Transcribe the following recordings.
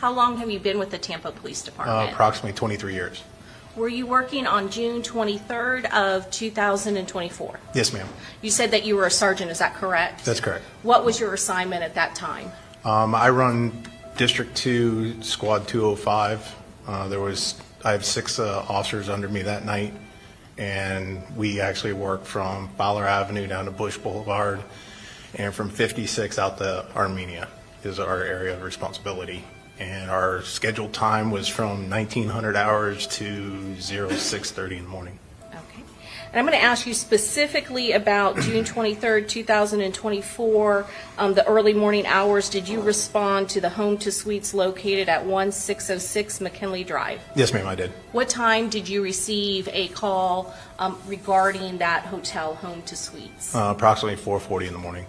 How long have you been with the Tampa Police Department? Approximately 23 years. Were you working on June 23rd of 2024? Yes, ma'am. You said that you were a sergeant, is that correct? That's correct. What was your assignment at that time? I run District 2, Squad 205. I have 6 officers under me that night, and we actually worked from Fowler Avenue down to Bush Boulevard, and from 56 out to Armenia is our area of responsibility. And our scheduled time was from 1900 hours to 06:30 in the morning. Okay. And I'm going to ask you specifically about June 23rd, 2024, the early morning hours. Did you respond to the Home to Suites located at 1606 McKinley Drive? Yes, ma'am, I did. What time did you receive a call regarding that hotel, Home to Suites? Approximately 4:40 in the morning.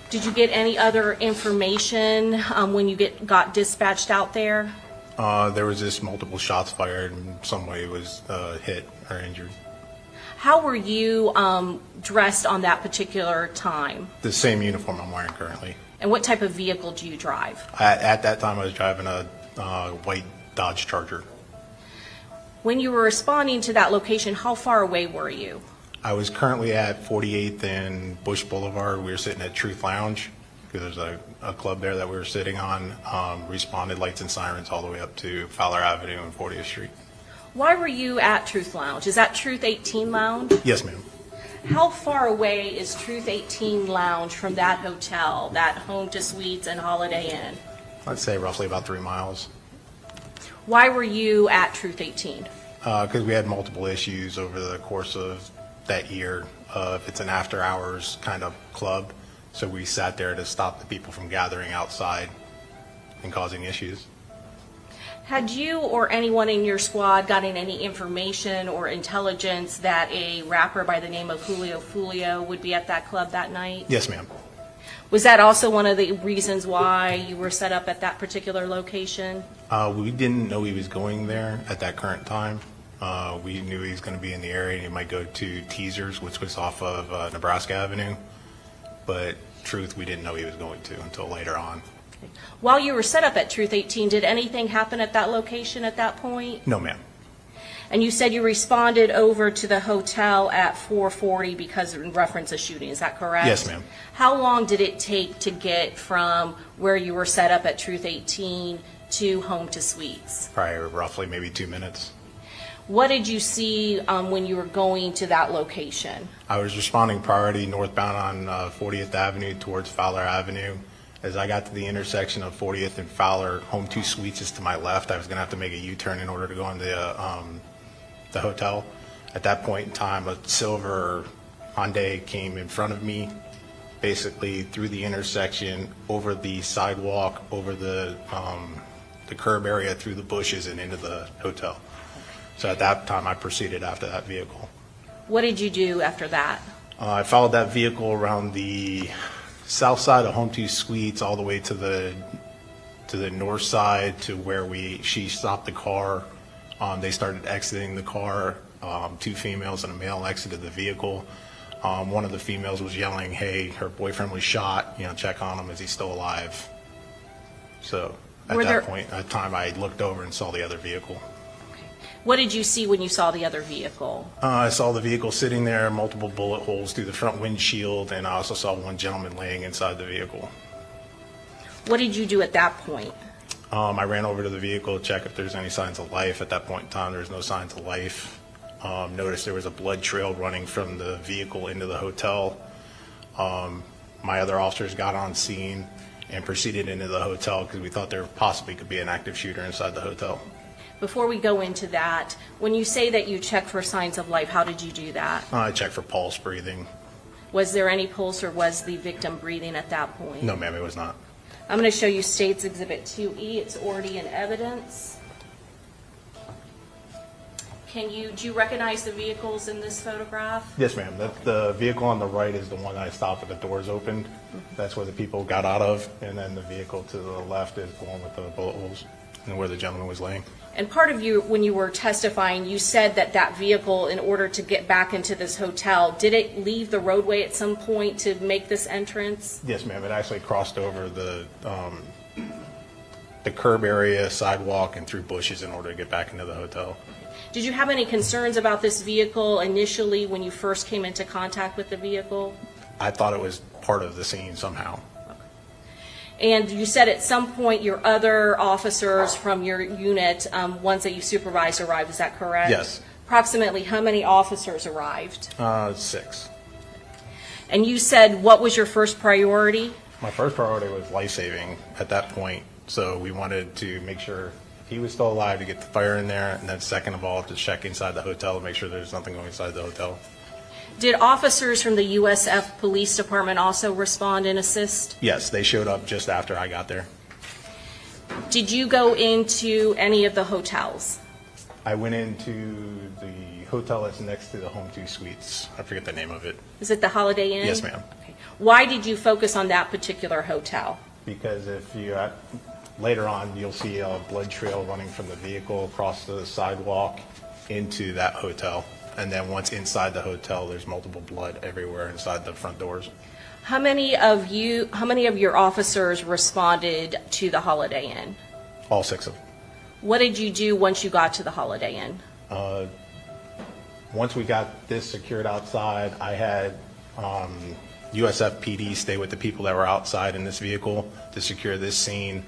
Did you get any other information when you got dispatched out there? There was just multiple shots fired and somebody was hit or injured. How were you dressed on that particular time? The same uniform I'm wearing currently. And what type of vehicle do you drive? At that time, I was driving a white Dodge Charger. When you were responding to that location, how far away were you? I was currently at 48th and Bush Boulevard. We were sitting at Truth Lounge because there's a club there that we were sitting on. Responded lights and sirens all the way up to Fowler Avenue and 40th Street. Why were you at Truth Lounge? Is that Truth 18 Lounge? Yes, ma'am. How far away is Truth 18 Lounge from that hotel, that Home to Suites and Holiday Inn? I'd say roughly about 3 miles. Why were you at Truth 18? Because we had multiple issues over the course of that year. It's an after hours kind of club, so we sat there to stop the people from gathering outside and causing issues. Had you or anyone in your squad gotten any information or intelligence that a rapper by the name of Julio Foolio would be at that club that night? Yes, ma'am. Was that also one of the reasons why you were set up at that particular location? We didn't know he was going there at that current time. We knew he was going to be in the area and he might go to Teasers, which was off of Nebraska Avenue. But truth, we didn't know he was going to until later on. While you were set up at Truth 18, did anything happen at that location at that point? No, ma'am. And you said you responded over to the hotel at 4:40 because in reference to shooting, is that correct? Yes, ma'am. How long did it take to get from where you were set up at Truth 18 to Home to Suites? Probably roughly maybe 2 minutes. What did you see when you were going to that location? I was responding priority northbound on 40th Avenue towards Fowler Avenue. As I got to the intersection of 40th and Fowler, Home 2 Suites is to my left. I was going to have to make a U-turn in order to go into the hotel. At that point in time, a silver Hyundai came in front of me, basically through the intersection, over the sidewalk, over the curb area, through the bushes, and into the hotel. So at that time, I proceeded after that vehicle. What did you do after that? I followed that vehicle around the south side of Home 2 Suites all the way to the north side to where she stopped the car. They started exiting the car. 2 females and a male exited the vehicle. One of the females was yelling, "Hey, her boyfriend was shot. Check on him. Is he still alive?" So at that point in time, I looked over and saw the other vehicle. What did you see when you saw the other vehicle? I saw the vehicle sitting there, multiple bullet holes through the front windshield, and I also saw one gentleman laying inside the vehicle. What did you do at that point? I ran over to the vehicle to check if there's any signs of life. At that point in time, there was no signs of life. Noticed there was a blood trail running from the vehicle into the hotel. My other officers got on scene and proceeded into the hotel because we thought there possibly could be an active shooter inside the hotel. Before we go into that, when you say that you checked for signs of life, how did you do that? I checked for pulse, breathing. Was there any pulse or was the victim breathing at that point? No, ma'am, it was not. I'm going to show you State's Exhibit 2E. It's already in evidence. Do you recognize the vehicles in this photograph? Yes, ma'am. The vehicle on the right is the one that I stopped with the doors opened. That's where the people got out of. And then the vehicle to the left is the one with the bullet holes. and where the gentleman was laying. And part of you, when you were testifying, you said that that vehicle, in order to get back into this hotel, did it leave the roadway at some point to make this entrance? Yes, ma'am. It actually crossed over the curb area, sidewalk, and through bushes in order to get back into the hotel. Did you have any concerns about this vehicle initially when you first came into contact with the vehicle? I thought it was part of the scene somehow. And you said at some point your other officers from your unit, ones that you supervised, arrived. Is that correct? Yes. Approximately how many officers arrived? 6. And you said, what was your first priority? My first priority was life-saving at that point, so we wanted to make sure he was still alive to get the fire in there, and then second of all, to check inside the hotel to make sure there's nothing going inside the hotel. Did officers from the USF Police Department also respond and assist? Yes, they showed up just after I got there. Did you go into any of the hotels? I went into the hotel that's next to the Home 2 Suites. I forget the name of it. Is it the Holiday Inn? Yes, ma'am. Okay. Why did you focus on that particular hotel? Because if you, later on, you'll see a blood trail running from the vehicle across the sidewalk into that hotel. And then once inside the hotel, there's multiple blood everywhere inside the front doors. How many of your officers responded to the Holiday Inn? All 6 of them. What did you do once you got to the Holiday Inn? Once we got this secured outside, I had USF PD stay with the people that were outside in this vehicle to secure this scene.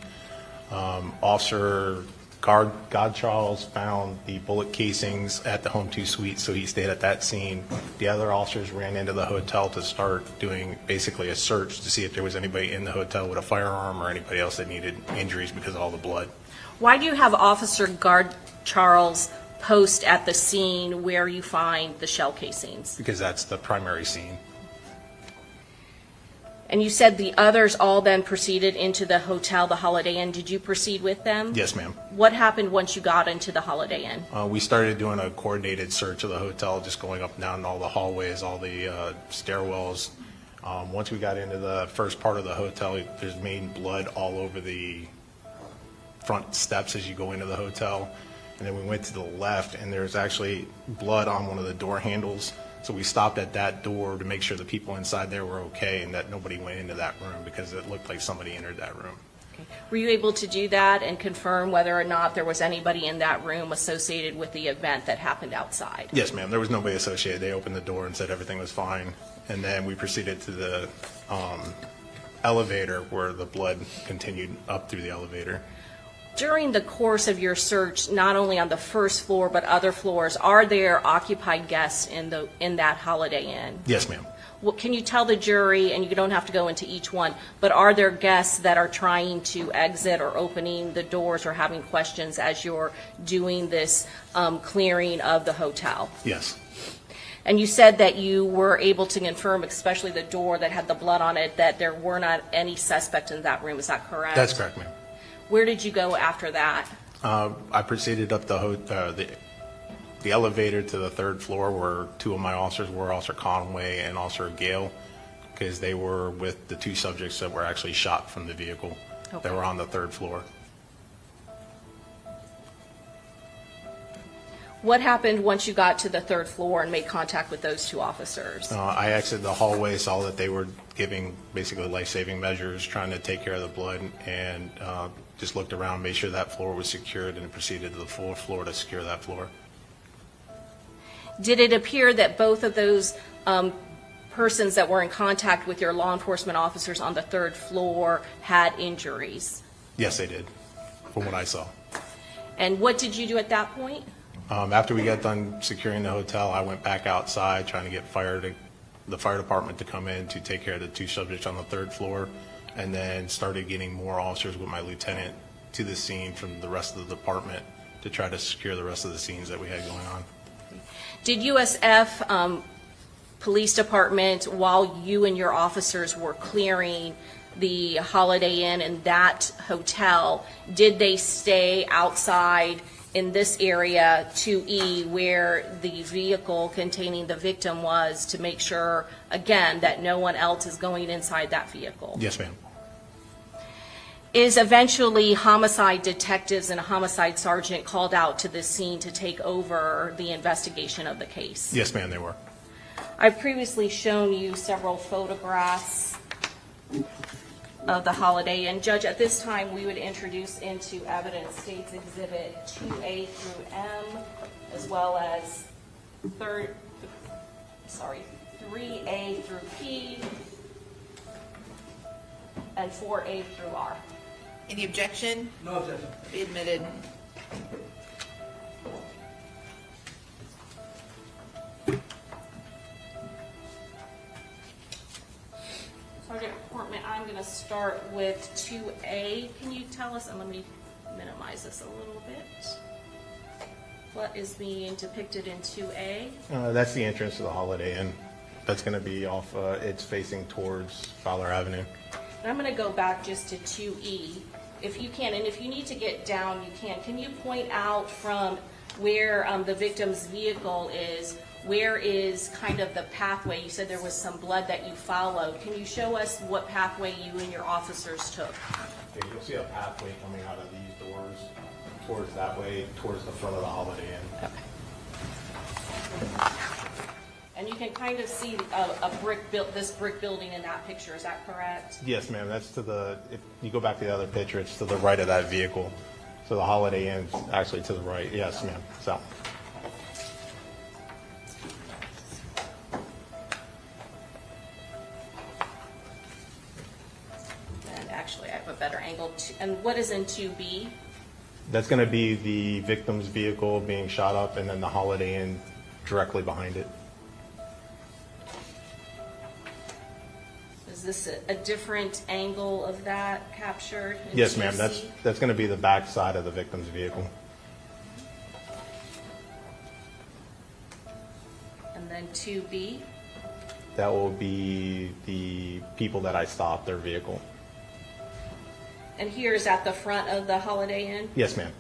Officer God Charles found the bullet casings at the Home 2 Suite, so he stayed at that scene. The other officers ran into the hotel to start doing basically a search to see if there was anybody in the hotel with a firearm or anybody else that needed injuries because of all the blood. Why do you have Officer Guard Charles post at the scene where you find the shell casings? Because that's the primary scene. And you said the others all then proceeded into the hotel, the Holiday Inn. Did you proceed with them? Yes, ma'am. What happened once you got into the Holiday Inn? We started doing a coordinated search of the hotel, just going up and down all the hallways, all the stairwells. Once we got into the first part of the hotel, there's main blood all over the front steps as you go into the hotel. And then we went to the left, and there's actually blood on one of the door handles. So we stopped at that door to make sure the people inside there were okay and that nobody went into that room because it looked like somebody entered that room. Okay. Were you able to do that and confirm whether or not there was anybody in that room associated with the event that happened outside? Yes, ma'am. There was nobody associated. They opened the door and said everything was fine. And then we proceeded to the elevator where the blood continued up through the elevator. During the course of your search, not only on the first floor but other floors, are there occupied guests in that Holiday Inn? Yes, ma'am. Well, can you tell the jury, and you don't have to go into each one, but are there guests that are trying to exit or opening the doors or having questions as you're doing this clearing of the hotel? Yes. And you said that you were able to confirm, especially the door that had the blood on it, that there were not any suspects in that room. Is that correct? That's correct, ma'am. Where did you go after that? I proceeded up the elevator to the 3rd floor where 2 of my officers were, Officer Conway and Officer Gale, because they were with the 2 subjects that were actually shot from the vehicle. Okay. That were on the 3rd floor. What happened once you got to the 3rd floor and made contact with those 2 officers? I exited the hallway, saw that they were giving basically life-saving measures, trying to take care of the blood, and just looked around, made sure that floor was secured, and proceeded to the 4th floor to secure that floor. Did it appear that both of those persons that were in contact with your law enforcement officers on the 3rd floor had injuries? Yes, they did, from what I saw. And what did you do at that point? After we got done securing the hotel, I went back outside trying to get the fire department to come in to take care of the 2 subjects on the 3rd floor, and then started getting more officers with my lieutenant to the scene from the rest of the department to try to secure the rest of the scenes that we had going on. Did USF Police Department, while you and your officers were clearing the Holiday Inn and that hotel, did they stay outside in this area 2E where the vehicle containing the victim was to make sure, again, that no one else is going inside that vehicle? Yes, ma'am. is eventually homicide detectives and a homicide sergeant called out to the scene to take over the investigation of the case. Yes, ma'am, they were. I've previously shown you several photographs of the Holiday Inn. Judge, at this time, we would introduce into evidence States Exhibit 2A through M, as well as 3A through P, and 4A through R. Any objection? No objection. Be admitted. Sergeant Portman, I'm going to start with 2A. Can you tell us, and let me minimize this a little bit, what is being depicted in 2A? That's the entrance to the Holiday Inn. That's going to be off, it's facing towards Fowler Avenue. And I'm going to go back just to 2E, if you can, and if you need to get down, you can. Can you point out from where the victim's vehicle is, where is kind of the pathway? You said there was some blood that you followed. Can you show us what pathway you and your officers took? Yeah, you'll see a pathway coming out of these doors towards that way, towards the front of the Holiday Inn. Okay. And you can kind of see this brick building in that picture, is that correct? Yes, ma'am, that's to the, if you go back to the other picture, it's to the right of that vehicle. So the Holiday Inn's actually to the right. Yes, ma'am. So. And actually, I have a better angle. And what is in 2B? That's going to be the victim's vehicle being shot up, and then the Holiday Inn directly behind it. Is this a different angle of that captured? in Yes, ma'am. 2C? That's going to be the back side of the victim's vehicle. And then 2B? That will be the people that I stopped, their vehicle. And here is at the front of the Holiday Inn? Yes, ma'am.